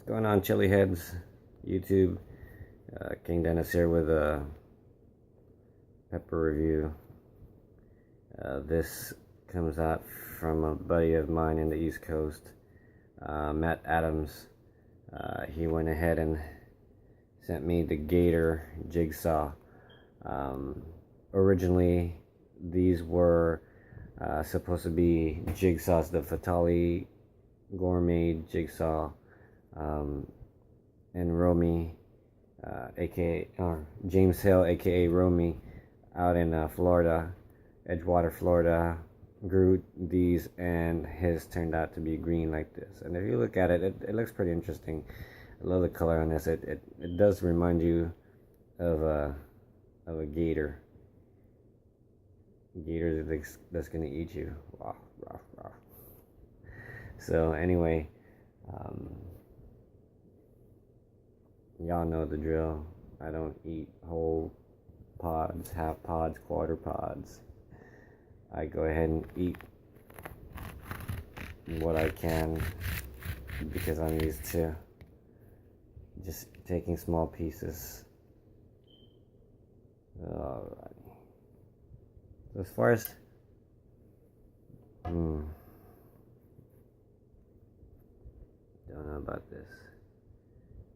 What's going on, Chili Heads? YouTube. King Dennis here with a pepper review. This comes out from a buddy of mine in the East Coast, Matt Adams. He went ahead and sent me the Gator Jigsaw. Originally, these were supposed to be jigsaws, the Fatali Gourmet Jigsaw, and Romy, aka James Hill, aka Romy, out in Florida, Edgewater, Florida, grew these, and his turned out to be green like this. And if you look at it, it looks pretty interesting. I love the color on this. It does remind you of a gator. Gator that's gonna eat you. Wow, wow, wow. So anyway, y'all know the drill. I don't eat whole pods, half pods, quarter pods. I go ahead and eat what I can because I'm used to just taking small pieces. Alrighty. So as far as don't know about this.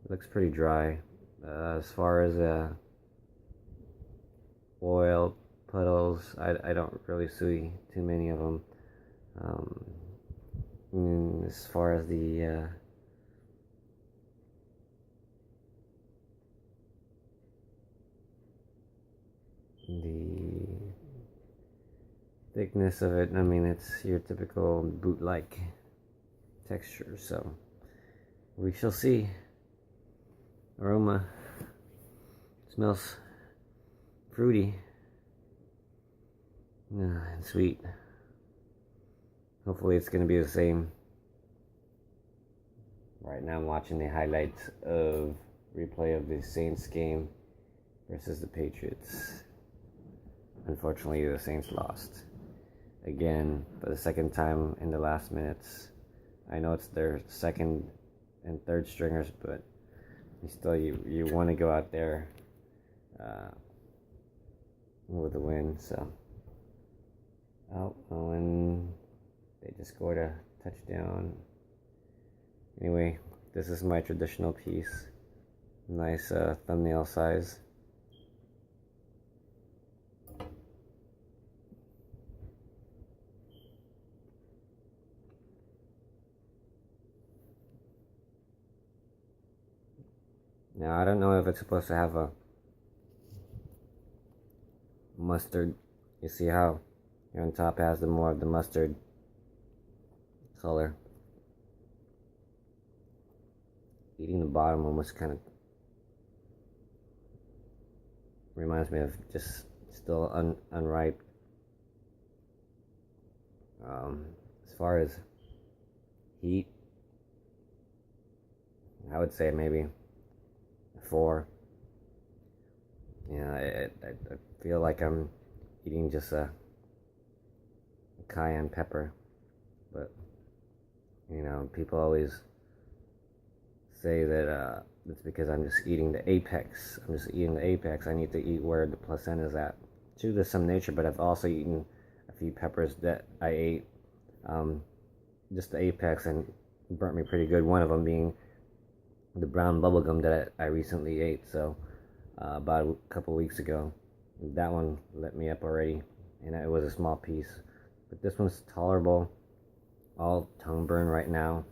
It looks pretty dry. As far as oil puddles, I don't really see too many of them. As far as the thickness of it, I mean, it's your typical boot-like texture, so we shall see. Aroma smells fruity and sweet. Hopefully it's going to be the same. Right now I'm watching the highlights of replay of the Saints game versus the Patriots. Unfortunately, the Saints lost again for the second time in the last minutes. I know it's their second and third stringers, but still, you want to go out there with a win. So, and they just scored a touchdown. Anyway, this is my traditional piece. Nice thumbnail size. Now, I don't know if it's supposed to have a mustard. You see how here on top has the more of the mustard color. Eating the bottom almost kind of reminds me of just still unripe. As far as heat, I would say maybe 4. I feel like I'm eating just a cayenne pepper, but people always say that it's because I'm just eating the apex. I'm just eating the apex. I need to eat where the placenta is at. To there's some nature, but I've also eaten a few peppers that I ate just the apex, and it burnt me pretty good. One of them being the brown bubblegum that I recently ate, so about a couple weeks ago. That one lit me up already, and it was a small piece, but this one's tolerable. All tongue burn right now.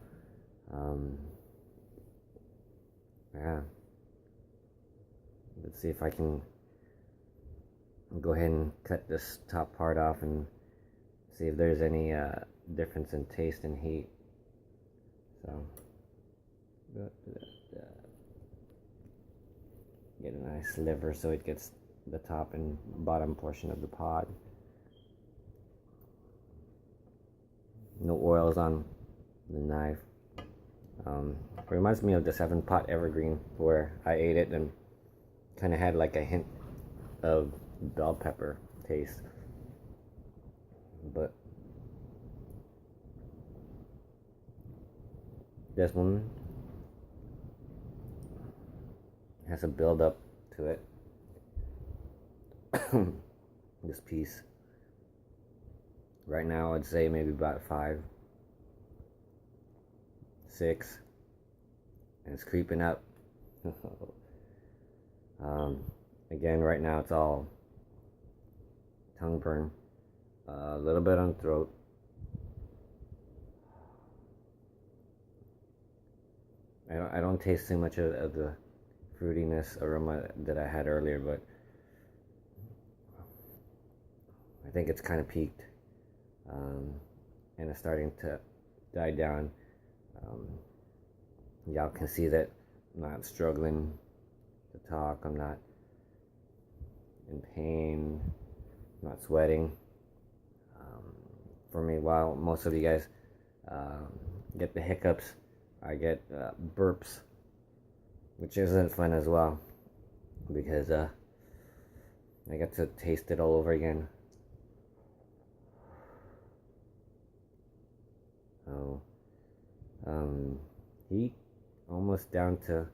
Yeah, let's see if I can go ahead and cut this top part off and see if there's any difference in taste and heat. So get a nice sliver so it gets the top and bottom portion of the pod. No oils on the knife. Reminds me of the 7-pot evergreen where I ate it and kind of had like a hint of bell pepper taste, but this one It has a build up to it. This piece. Right now, I'd say maybe about 5, 6, and it's creeping up. Again, right now it's all tongue burn, a little bit on the throat. I don't taste too much of the fruitiness aroma that I had earlier, but I think it's kind of peaked, and it's starting to die down. Y'all can see that I'm not struggling to talk. I'm not in pain. I'm not sweating. For me, while most of you guys get the hiccups, I get burps, which isn't fun as well, because I get to taste it all over again. So, heat almost down to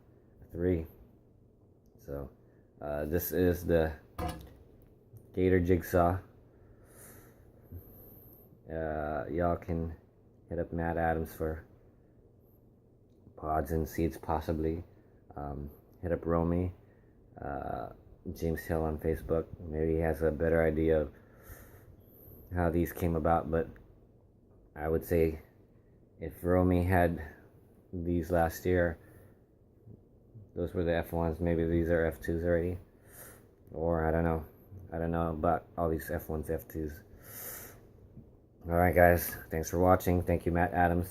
3. So, this is the Gator Jigsaw. Y'all can hit up Matt Adams for pods and seeds, possibly. Hit up Romy, James Hill on Facebook. Maybe he has a better idea of how these came about, but I would say if Romy had these last year, those were the F1s. Maybe these are F2s already, or I don't know. I don't know about all these F1s, F2s. Alright guys, thanks for watching. Thank you, Matt Adams,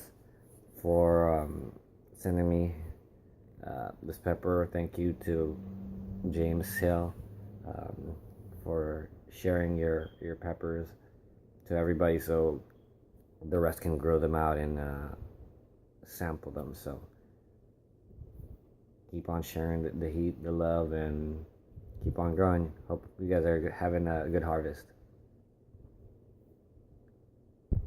for sending me this pepper. Thank you to James Hill for sharing your peppers to everybody, so the rest can grow them out and sample them. So keep on sharing the heat, the love, and keep on growing. Hope you guys are having a good harvest.